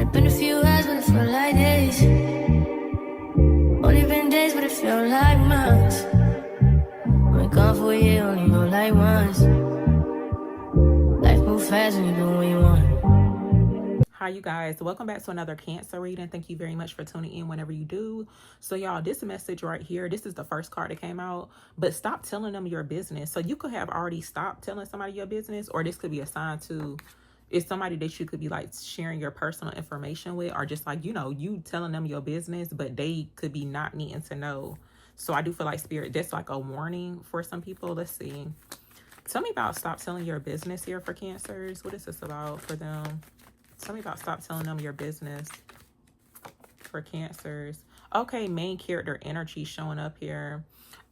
Only been a few hours, but it felt like days. Only been days, but it felt like months. Been gone for a year, only know like once. Life moves fast when you do what you want. Hi you guys, welcome back to another Cancer reading. Thank you very much for tuning in whenever you do. So y'all, this message right here, this is the first card that came out, but stop telling them your business. So you could have already stopped telling somebody your business, or this could be a sign to it's somebody that you could be like sharing your personal information with, or just like, you telling them your business, but they could be not needing to know. So I do feel like spirit, that's like a warning for some people. Let's see. Tell me about stop telling your business here for Cancers. What is this about for them? Tell me about stop telling them your business for Cancers. Okay, main character energy showing up here.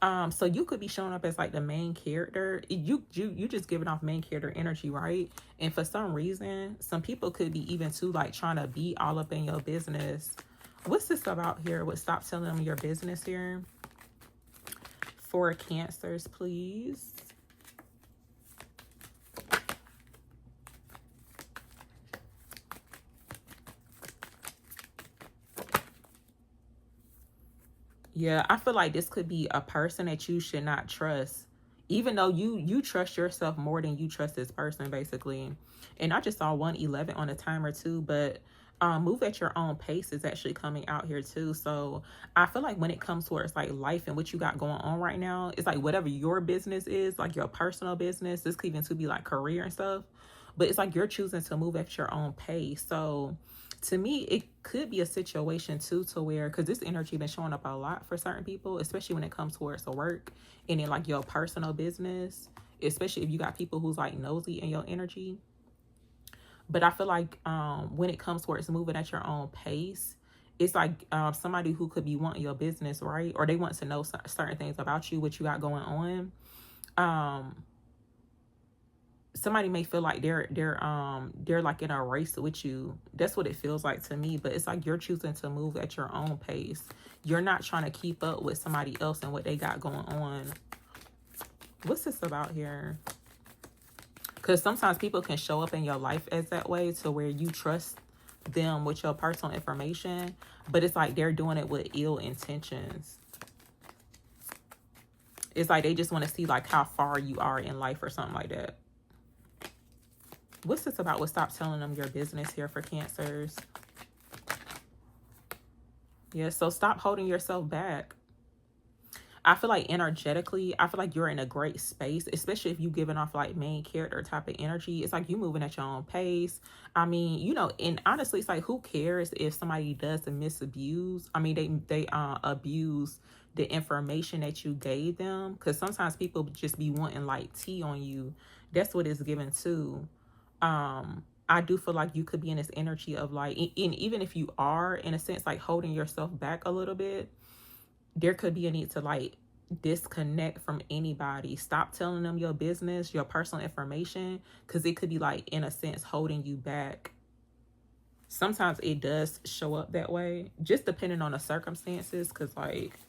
So you could be showing up as like the main character. You just giving off main character energy, right? And for some reason, some people could be even too like trying to be all up in your business. What's this about here? What stop telling them your business here for Cancers, please? Yeah, I feel like this could be a person that you should not trust, even though you trust yourself more than you trust this person, basically. And I just saw 111 on the timer too, but move at your own pace is actually coming out here too. So I feel like when it comes towards like life and what you got going on right now, it's like whatever your business is, like your personal business, this could even to be like career and stuff, but it's like you're choosing to move at your own pace. So to me, it could be a situation too to where, because this energy been showing up a lot for certain people, especially when it comes towards the work and then like your personal business, especially if you got people who's like nosy in your energy. But I feel like when it comes towards moving at your own pace, it's like somebody who could be wanting your business, right? Or they want to know certain things about you, what you got going on. Somebody may feel like they're like in a race with you. That's what it feels like to me. But it's like you're choosing to move at your own pace. You're not trying to keep up with somebody else and what they got going on. What's this about here? Because sometimes people can show up in your life as that way, to where you trust them with your personal information, but it's like they're doing it with ill intentions. It's like they just want to see like how far you are in life or something like that. What's this about with stop telling them your business here for Cancers? Yeah, so stop holding yourself back. I feel like energetically, I feel like you're in a great space, especially if you giving off like main character type of energy. It's like you moving at your own pace. I mean, and honestly, it's like, who cares if somebody does misabuse? I mean, they abuse the information that you gave them, because sometimes people just be wanting like tea on you. That's what it's given to. I do feel like you could be in this energy of like, and even if you are in a sense like holding yourself back a little bit, there could be a need to like disconnect from anybody. Stop telling them your business, your personal information, because it could be like in a sense holding you back. Sometimes it does show up that way, just depending on the circumstances. Because like,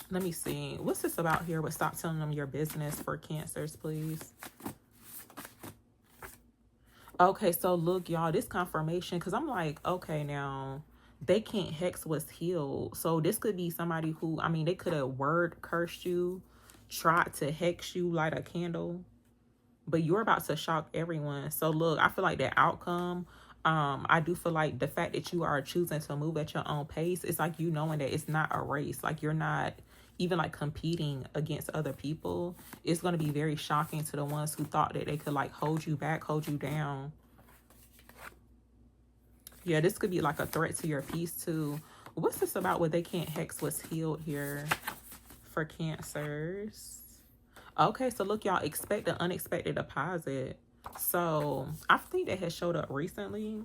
let me see, what's this about here with stop telling them your business for Cancers, please? Okay, so look, y'all, this confirmation, because I'm like, okay, now they can't hex what's healed. So this could be somebody who, I mean, they could have word cursed you, tried to hex you, light a candle, but you're about to shock everyone. So look, I feel like the outcome, I do feel like the fact that you are choosing to move at your own pace, it's like you knowing that it's not a race. Like you're not even like competing against other people. It's going to be very shocking to the ones who thought that they could like hold you back, hold you down. Yeah, this could be like a threat to your peace too. What's this about where they can't hex what's healed here for Cancers? Okay, so look, y'all, expect an unexpected deposit. So I think that has showed up recently,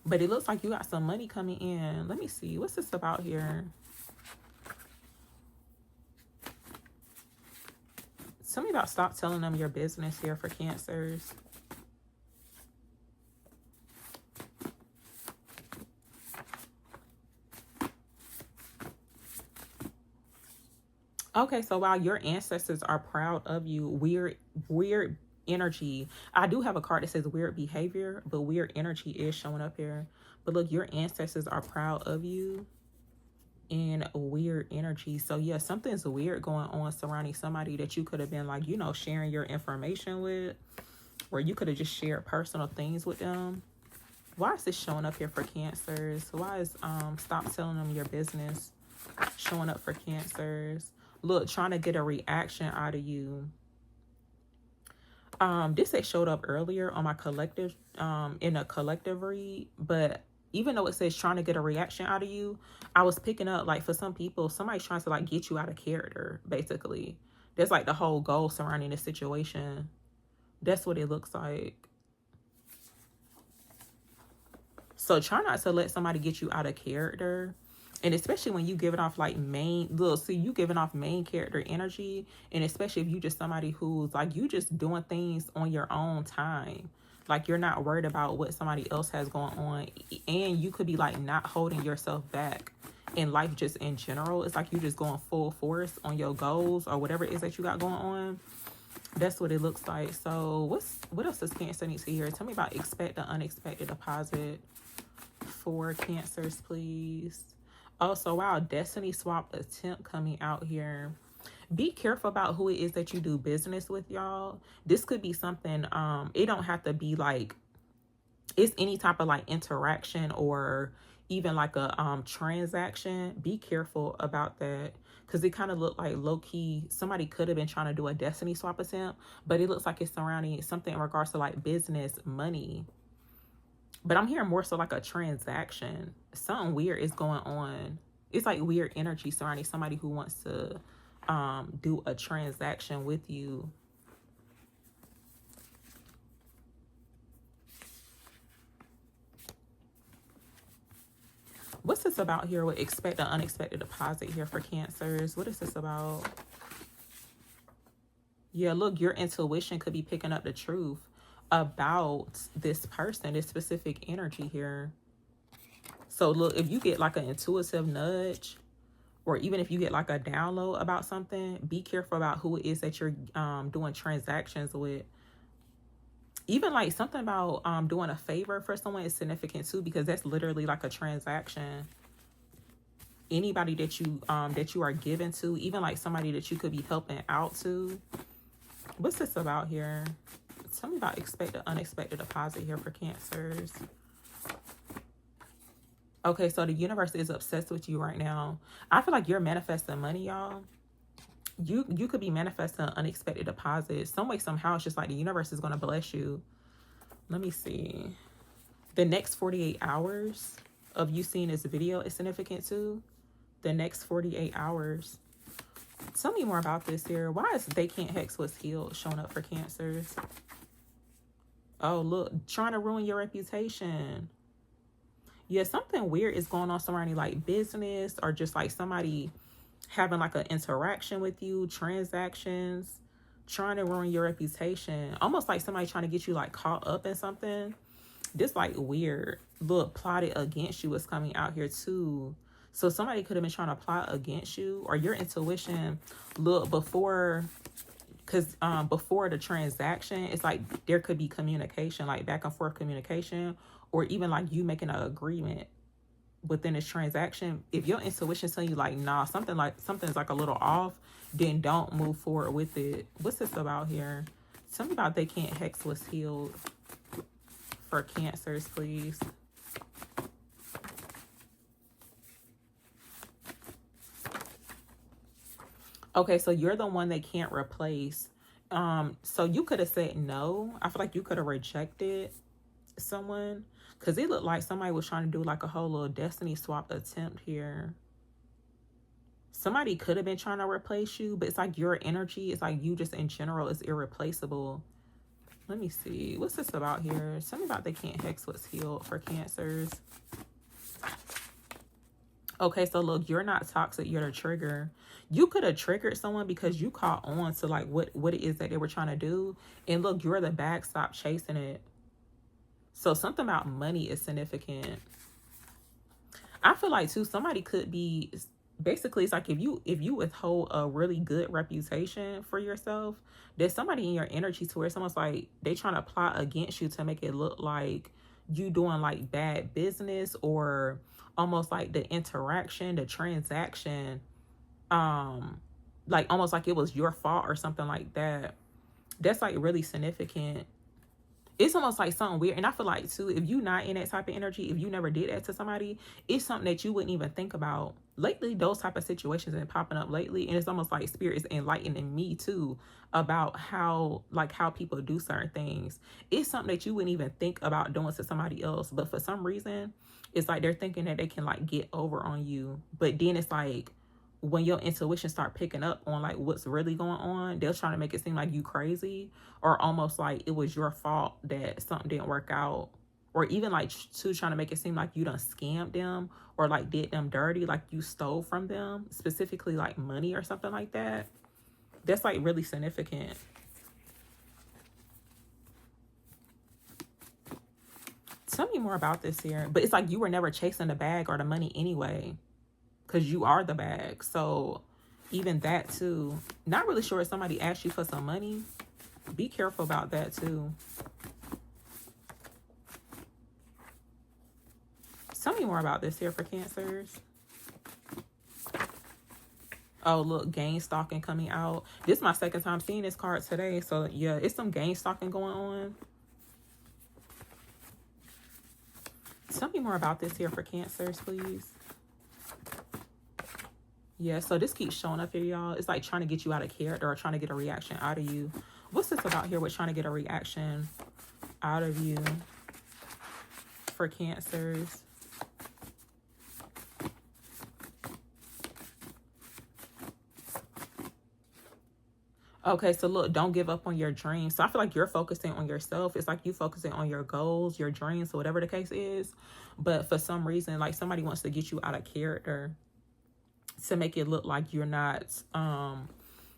but it looks like you got some money coming in. Let me see. What's this about here? Tell me about stop telling them your business here for Cancers. Okay, so while your ancestors are proud of you, weird energy. I do have a card that says weird behavior, but weird energy is showing up here. But look, your ancestors are proud of you in weird energy. So yeah, something's weird going on surrounding somebody that you could have been like, you know, sharing your information with, or you could have just shared personal things with them. Why is this showing up here for Cancers? Why is stop telling them your business showing up for Cancers? Look, trying to get a reaction out of you. This had showed up earlier on my collective, in a collective read, but even though it says trying to get a reaction out of you, I was picking up, like, for some people, somebody's trying to, like, get you out of character, basically. That's, like, the whole goal surrounding this situation. That's what it looks like. So try not to let somebody get you out of character. And especially when you giving off like you giving off main character energy. And especially if you just somebody who's like, you just doing things on your own time. Like you're not worried about what somebody else has going on. And you could be like not holding yourself back in life just in general. It's like you just going full force on your goals or whatever it is that you got going on. That's what it looks like. So what else does Cancer need to hear? Tell me about expect the unexpected deposit for Cancers, please. Also, wow, Destiny Swap attempt coming out here. Be careful about who it is that you do business with, y'all. This could be something, it don't have to be like, it's any type of like interaction or even like a transaction. Be careful about that, because it kind of looked like low-key somebody could have been trying to do a Destiny Swap attempt, but it looks like it's surrounding something in regards to like business, money. But I'm hearing more so like a transaction. Something weird is going on. It's like weird energy surrounding somebody who wants to do a transaction with you. What's this about here with expect an unexpected deposit here for Cancers? What is this about? Yeah, look, your intuition could be picking up the truth about this person, this specific energy here. So look, if you get like an intuitive nudge, or even if you get like a download about something, be careful about who it is that you're doing transactions with. Even like something about doing a favor for someone is significant too, because that's literally like a transaction. Anybody that you are giving to, even like somebody that you could be helping out to. What's this about here? Tell me about expect an unexpected deposit here for Cancers. Okay, so the universe is obsessed with you right now. I feel like you're manifesting money, y'all. You could be manifesting an unexpected deposit. Some way, somehow, it's just like the universe is going to bless you. Let me see. The next 48 hours of you seeing this video is significant too. The next 48 hours. Tell me more about this here. Why is they can't hex what's healed showing up for Cancers? Oh, look, trying to ruin your reputation. Yeah, something weird is going on surrounding like business, or just like somebody having like an interaction with you, transactions, trying to ruin your reputation. Almost like somebody trying to get you like caught up in something. This like weird. Look, plotted against you is coming out here too. So somebody could have been trying to plot against you, or your intuition, look, before the transaction, it's like there could be communication, like back and forth communication, or even like you making an agreement within this transaction. If your intuition telling you like, nah, something's like a little off, then don't move forward with it. What's this about here? Tell me about they can't hex what's healed for Cancers, please. Okay, so you're the one they can't replace. So you could have said no. I feel like you could have rejected someone, because it looked like somebody was trying to do like a whole little Destiny Swap attempt here. Somebody could have been trying to replace you, but it's like your energy, it's like you just in general is irreplaceable. Let me see. What's this about here? Tell me about they can't hex what's healed for Cancers. Okay, so look, you're not toxic, you're the trigger. You could have triggered someone because you caught on to like what it is that they were trying to do. And look, you're the bag, stop chasing it. So something about money is significant. I feel like too, somebody could be basically it's like if you withhold a really good reputation for yourself, there's somebody in your energy to where it's almost like they trying to plot against you to make it look like you doing like bad business, or almost like the interaction, the transaction, like almost like it was your fault or something like that. That's like really significant. It's almost like something weird. And I feel like too, if you not in that type of energy, if you never did that to somebody, it's something that you wouldn't even think about. Lately, those type of situations have been popping up lately. And it's almost like spirit is enlightening me too about how people do certain things. It's something that you wouldn't even think about doing to somebody else. But for some reason, it's like they're thinking that they can like get over on you. But then it's like when your intuition start picking up on like what's really going on, they're trying to make it seem like you crazy, or almost like it was your fault that something didn't work out, or even like trying to make it seem like you done scammed them or like did them dirty, like you stole from them, specifically like money or something like that. That's like really significant. Tell me more about this here. But it's like you were never chasing the bag or the money anyway, because you are the bag. So even that too. Not really sure if somebody asked you for some money. Be careful about that too. Tell me more about this here for Cancers. Oh, look, gain stalking coming out. This is my second time seeing this card today. So yeah, it's some gain stalking going on. Tell me more about this here for Cancers, please. Yeah, so this keeps showing up here, y'all. It's like trying to get you out of character or trying to get a reaction out of you. What's this about here with trying to get a reaction out of you for Cancers? Okay, so look, don't give up on your dreams. So I feel like you're focusing on yourself. It's like you focusing on your goals, your dreams, or whatever the case is. But for some reason, like somebody wants to get you out of character to make it look like you're not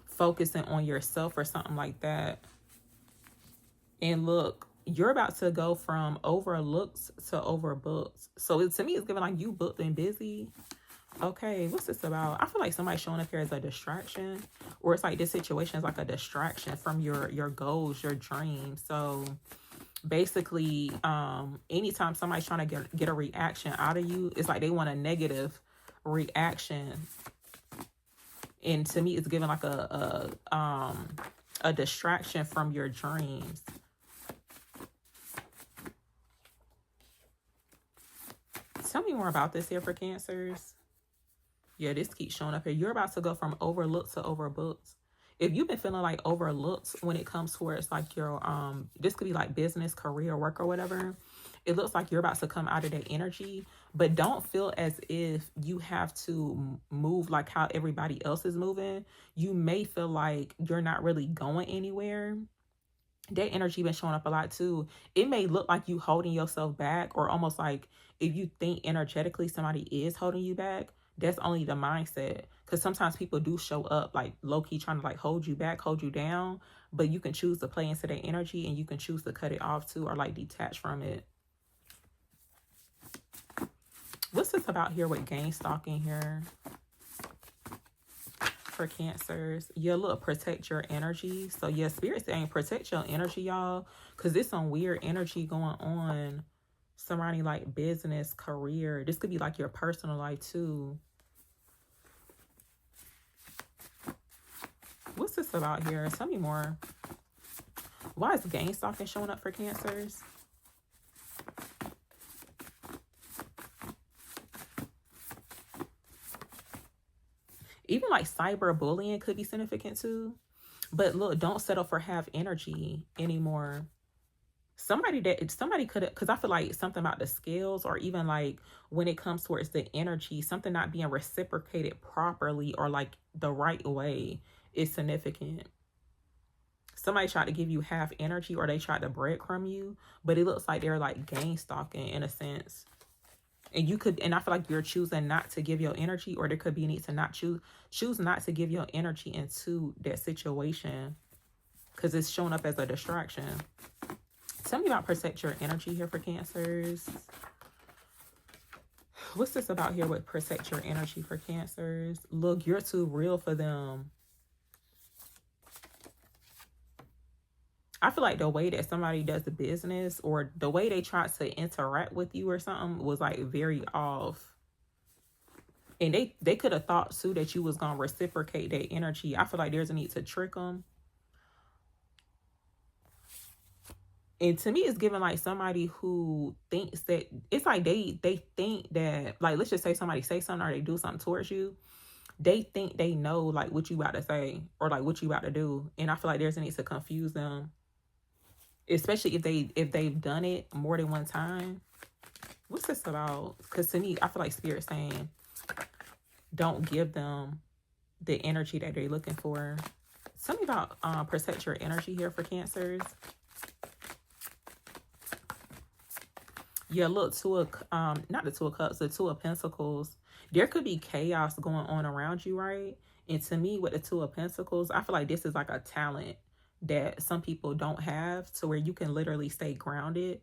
focusing on yourself or something like that. And look, you're about to go from overlooked to overbooked. So to me, it's giving like you booked and busy. Okay, what's this about? I feel like somebody's showing up here as a distraction, or it's like this situation is like a distraction from your goals, your dreams. So basically, anytime somebody's trying to get a reaction out of you, it's like they want a negative reaction. And to me, it's giving like a distraction from your dreams. Tell me more about this here for Cancers. Yeah, this keeps showing up here. You're about to go from overlooked to overbooked. If you've been feeling like overlooked when it comes towards like your this could be like business, career, work, or whatever, it looks like you're about to come out of that energy. But don't feel as if you have to move like how everybody else is moving. You may feel like you're not really going anywhere. That energy been showing up a lot too. It may look like you holding yourself back, or almost like if you think energetically somebody is holding you back, that's only the mindset. Because sometimes people do show up like low-key trying to like hold you back, hold you down, but you can choose to play into their energy, and you can choose to cut it off too, or like detach from it. What's this about here with gain stalking here for Cancers? Yeah, look, protect your energy. So yeah, spirit saying protect your energy, y'all, because there's some weird energy going on surrounding like business, career. This could be like your personal life too. What's this about here? Tell me more. Why is gain stalking showing up for Cancers? Even like cyberbullying could be significant too. But look, don't settle for half energy anymore. Somebody could have, because I feel like something about the scales, or even like when it comes towards the energy, something not being reciprocated properly or like the right way is significant. Somebody tried to give you half energy, or they tried to breadcrumb you, but it looks like they're like gain stalking in a sense. And you could, and I feel like you're choosing not to give your energy, or there could be a need to not choose not to give your energy into that situation because it's showing up as a distraction. Tell me about protect your energy here for Cancers. What's this about here with protect your energy for Cancers? Look, you're too real for them. I feel like the way that somebody does the business or the way they try to interact with you or something was like very off. And they could have thought too that you was going to reciprocate that energy. I feel like there's a need to trick them. And to me, it's given like somebody who thinks that it's like they think that, like, let's just say somebody say something or they do something towards you. They think they know like what you about to say or like what you about to do. And I feel like there's a need to confuse them. Especially if they've done it more than one time. What's this about? Because to me, I feel like Spirit's saying, don't give them the energy that they're looking for. Tell me about protect your energy here for Cancers. Yeah, look, not the Two of Cups, the Two of Pentacles. There could be chaos going on around you, right? And to me, with the Two of Pentacles, I feel like this is like a talent that some people don't have, to where you can literally stay grounded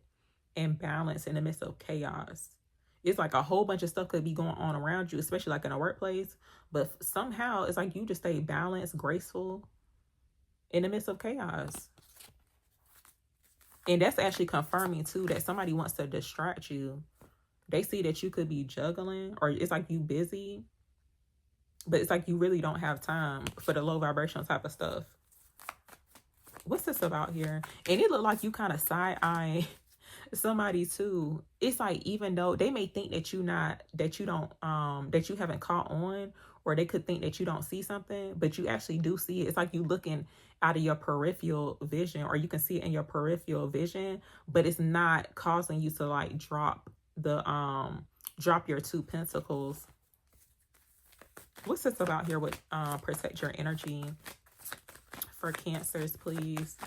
and balanced in the midst of chaos. It's like a whole bunch of stuff could be going on around you, especially like in a workplace, but somehow it's like you just stay balanced, graceful in the midst of chaos. And that's actually confirming too that somebody wants to distract you. They see that you could be juggling, or it's like you busy, but it's like you really don't have time for the low vibrational type of stuff. What's this about here? And it looked like you kind of side-eyeing somebody too. It's like, even though they may think that you haven't caught on, or they could think that you don't see something, but you actually do see it. It's like you looking out of your peripheral vision, or you can see it in your peripheral vision, but it's not causing you to like drop your Two Pentacles. What's this about here with protect your energy for Cancers, please?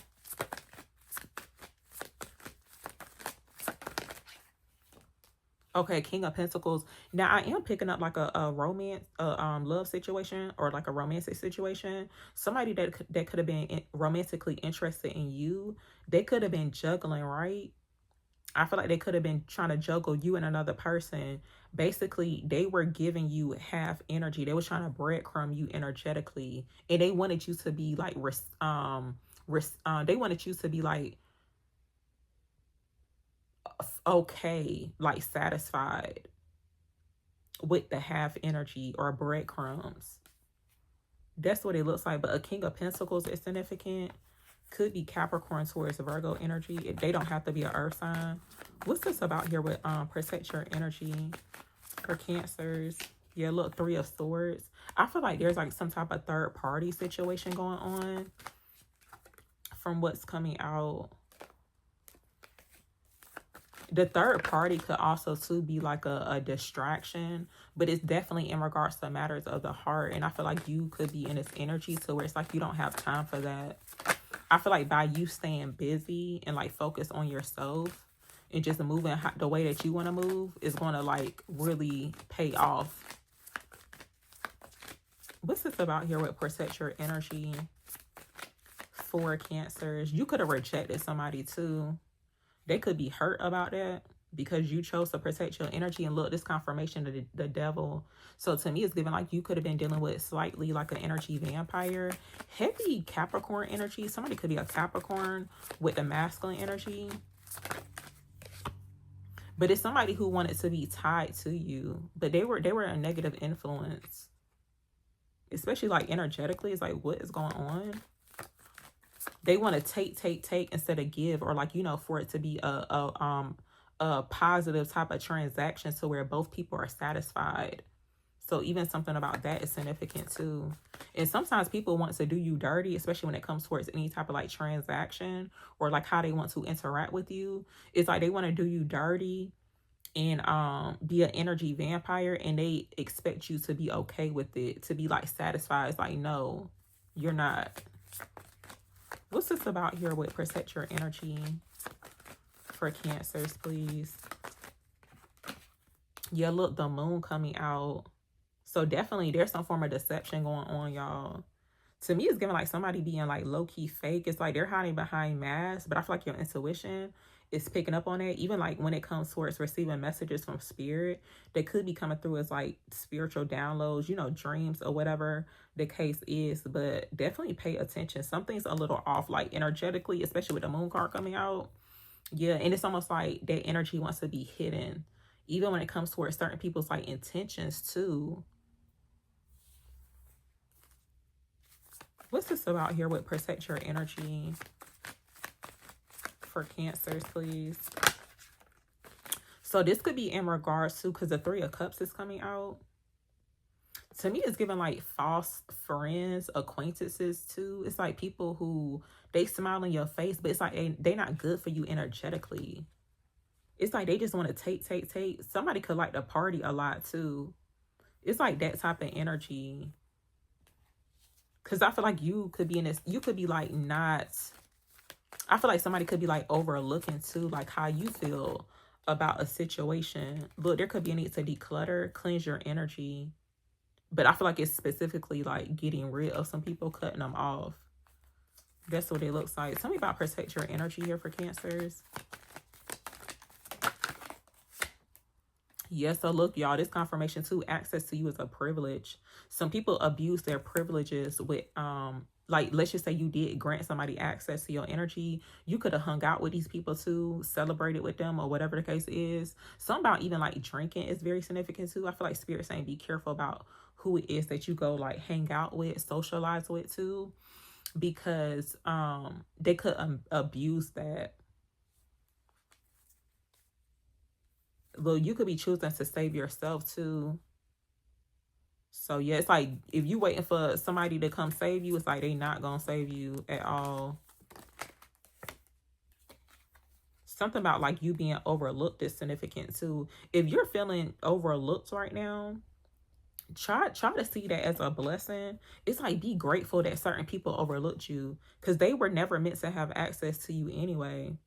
Okay, King of Pentacles. Now I am picking up like a romance, love situation, or like a romantic situation. Somebody that could have been romantically interested in you. They could have been juggling, right? I feel like they could have been trying to juggle you and another person. Basically, they were giving you half energy. They were trying to breadcrumb you energetically, and they wanted you to be like, they wanted you to be like, okay, like satisfied with the half energy or breadcrumbs. That's what it looks like. But a King of Pentacles is significant. Could be Capricorn, Taurus, Virgo energy. They don't have to be an earth sign. What's this about here with protect your energy for Cancers? Yeah, look, Three of Swords. I feel like there's like some type of third party situation going on from what's coming out. The third party could also too be like a distraction, but it's definitely in regards to matters of the heart. And I feel like you could be in this energy to where it's like you don't have time for that. I feel like by you staying busy and like focus on yourself and just moving the way that you want to move is going to like really pay off. What's this about here with protect your energy for Cancers? You could have rejected somebody too. They could be hurt about that because you chose to protect your energy. And look, this confirmation of the devil. So to me, it's given like you could have been dealing with slightly like an energy vampire. Heavy Capricorn energy. Somebody could be a Capricorn with the masculine energy. But it's somebody who wanted to be tied to you. But they were a negative influence. Especially like energetically. It's like, what is going on? They want to take instead of give, or like, you know, for it to be a positive type of transaction to where both people are satisfied. So even something about that is significant too. And sometimes people want to do you dirty, especially when it comes towards any type of like transaction or like how they want to interact with you. It's like they want to do you dirty and be an energy vampire, and they expect you to be okay with it, to be like satisfied. It's like, no, you're not. What's this about here with protect your energy for Cancers, please? Yeah, look, the moon coming out. So definitely there's some form of deception going on, y'all. To me, it's giving like somebody being like low-key fake. It's like they're hiding behind masks, but I feel like your intuition is picking up on it. Even like when it comes towards receiving messages from spirit, they could be coming through as like spiritual downloads, dreams or whatever the case is. But definitely pay attention. Something's a little off, like energetically, especially with the moon card coming out. Yeah, and it's almost like that energy wants to be hidden, even when it comes towards certain people's like intentions too. What's this about here with protect your energy for Cancers, please? So this could be in regards to, because the Three of Cups is coming out. To me, it's giving like false friends, acquaintances too. It's like people who, they smile in your face, but it's like they not good for you energetically. It's like they just want to take. Somebody could like to party a lot too. It's like that type of energy. Because I feel like you could be in this, you could be like not, I feel like somebody could be like overlooking too, like how you feel about a situation. Look, there could be a need to declutter, cleanse your energy. But I feel like it's specifically like getting rid of some people, cutting them off. That's what it looks like. Tell me about protect your energy here for Cancers. Yes, so look, y'all, this confirmation too, access to you is a privilege. Some people abuse their privileges with, like, let's just say you did grant somebody access to your energy. You could have hung out with these people too, celebrated with them or whatever the case is. Something about even like drinking is very significant too. I feel like Spirit saying be careful about who it is that you go like hang out with, socialize with too, because they could abuse that. Look, you could be choosing to save yourself too. So yeah, it's like if you waiting for somebody to come save you, it's like they not gonna save you at all. Something about like you being overlooked is significant too. If you're feeling overlooked right now, try to see that as a blessing. It's like be grateful that certain people overlooked you, because they were never meant to have access to you anyway.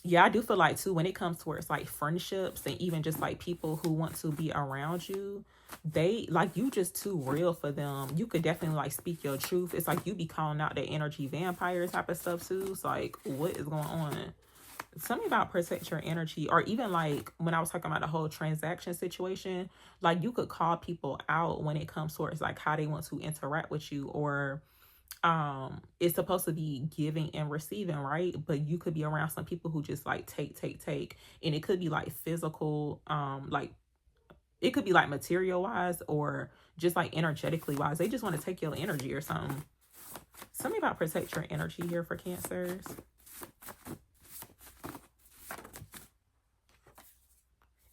Yeah, I do feel like too, when it comes towards like friendships and even just like people who want to be around you, they like you just too real for them. You could definitely like speak your truth. It's like you be calling out the energy vampire type of stuff too. It's like, what is going on? Tell me about protect your energy. Or even like when I was talking about the whole transaction situation, like you could call people out when it comes towards like how they want to interact with you, or it's supposed to be giving and receiving, right? But you could be around some people who just like take, and it could be like physical, like it could be like material wise or just like energetically wise. They just want to take your energy or something. Tell me about protect your energy here for Cancers.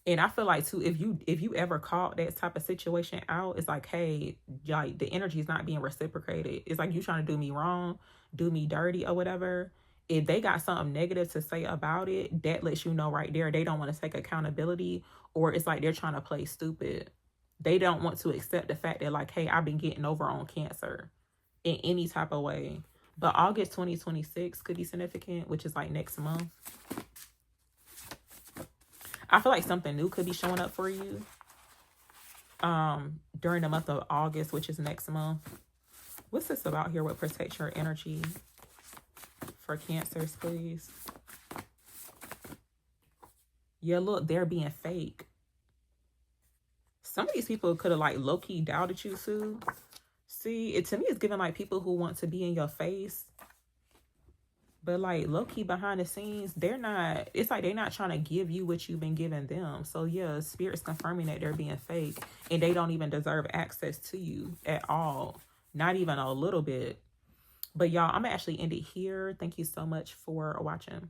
And I feel like too, if you ever caught that type of situation out, it's like, hey, like the energy is not being reciprocated. It's like you trying to do me wrong, do me dirty or whatever. If they got something negative to say about it, that lets you know right there they don't want to take accountability, or it's like they're trying to play stupid. They don't want to accept the fact that like, hey, I've been getting over on Cancer in any type of way. But August 2026 could be significant, which is like next month. I feel like something new could be showing up for you during the month of August, which is next month. What's this about here with protect your energy for Cancers, please? Yeah, look, they're being fake. Some of these people could have like low-key doubted you too. See, it to me is giving like people who want to be in your face, but like low-key behind the scenes, they're not, it's like they're not trying to give you what you've been giving them. So yeah, Spirit's confirming that they're being fake and they don't even deserve access to you at all. Not even a little bit. But y'all, I'm gonna actually end it here. Thank you so much for watching.